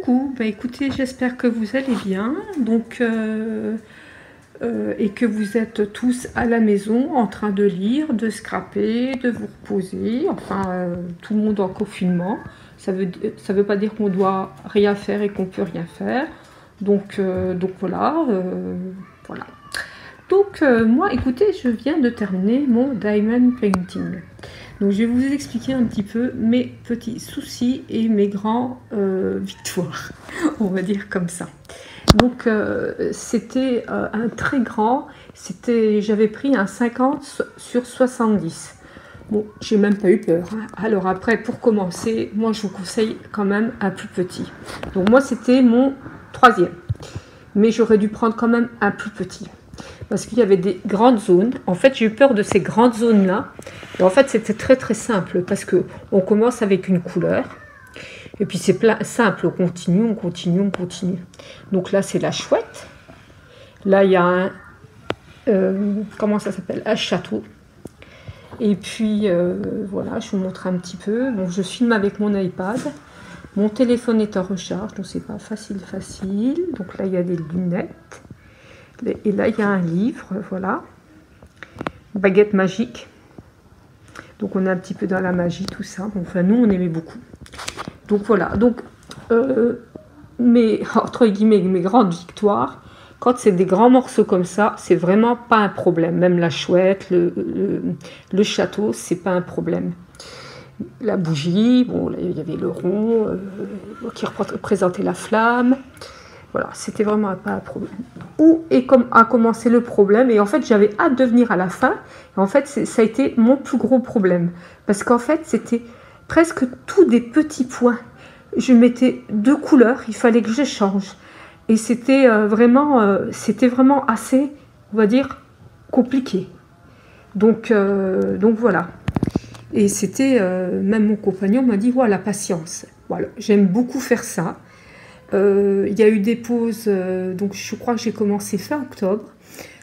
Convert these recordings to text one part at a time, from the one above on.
Coucou, bah écoutez, j'espère que vous allez bien, donc et que vous êtes tous à la maison en train de lire, de scraper, de vous reposer, enfin tout le monde en confinement. Ça veut pas dire qu'on doit rien faire et qu'on peut rien faire, donc voilà, voilà. Donc moi, écoutez, je viens de terminer mon diamond painting. Donc je vais vous expliquer un petit peu mes petits soucis et mes grands victoires, on va dire comme ça. Donc c'était un très grand, j'avais pris un 50 sur 70. Bon, j'ai même pas eu peur, hein. Alors après, pour commencer, moi je vous conseille quand même un plus petit. Donc moi c'était mon 3e, mais j'aurais dû prendre quand même un plus petit. Parce qu'il y avait des grandes zones. En fait, j'ai eu peur de ces grandes zones-là. Et en fait, c'était très très simple. Parce qu'on commence avec une couleur. Et puis c'est simple. On continue, on continue, on continue. Donc là, c'est la chouette. Là, il y a un... comment ça s'appelle? Un château. Et puis, voilà, je vous montre un petit peu. Bon, je filme avec mon iPad. Mon téléphone est en recharge. Donc, c'est pas facile. Donc là, il y a des lunettes. Et là, il y a un livre, voilà, Baguette magique. Donc, on est un petit peu dans la magie, tout ça. Enfin, nous, on aimait beaucoup. Donc, voilà. Donc, entre guillemets, mes grandes victoires, quand c'est des grands morceaux comme ça, c'est vraiment pas un problème. Même la chouette, le château, c'est pas un problème. La bougie, bon, là, il y avait le rond qui représentait la flamme. Voilà, c'était vraiment pas un problème. Où a commencé le problème, et en fait j'avais hâte de venir à la fin, et en fait ça a été mon plus gros problème, parce qu'en fait c'était presque tous des petits points. Je mettais 2 couleurs, il fallait que je change, et c'était vraiment assez, on va dire, compliqué. Donc voilà. Et c'était, même mon compagnon m'a dit, voilà, patience. Voilà, j'aime beaucoup faire ça. Il y a eu des pauses, donc je crois que j'ai commencé fin octobre.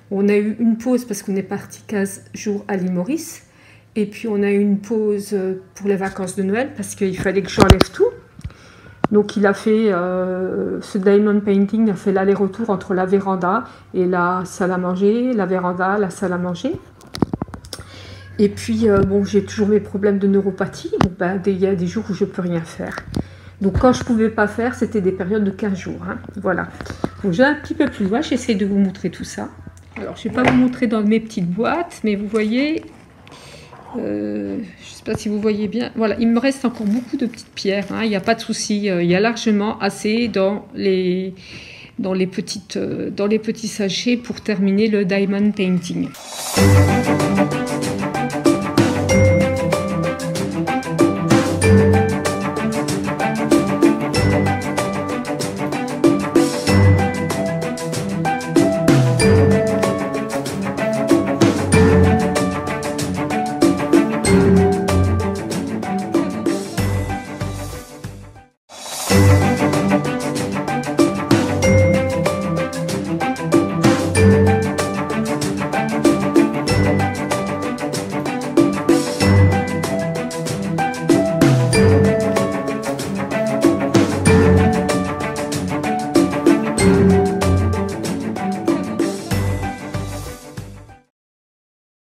On a eu une pause parce qu'on est parti 15 jours à l'île Maurice. Et puis on a eu une pause pour les vacances de Noël parce qu'il fallait que j'enlève tout. Donc il a fait, ce diamond painting a fait l'aller-retour entre la véranda et la salle à manger, la véranda, la salle à manger. Et puis bon, j'ai toujours mes problèmes de neuropathie. Donc ben, il y a des jours où je ne peux rien faire. Donc quand je ne pouvais pas faire, c'était des périodes de 15 jours. Hein. Voilà. Donc j'ai un petit peu plus loin, j'essaie de vous montrer tout ça. Alors je ne vais pas vous montrer dans mes petites boîtes, mais vous voyez, je ne sais pas si vous voyez bien. Voilà, il me reste encore beaucoup de petites pierres. Hein. Il n'y a pas de souci, il y a largement assez dans les petits sachets pour terminer le diamond painting.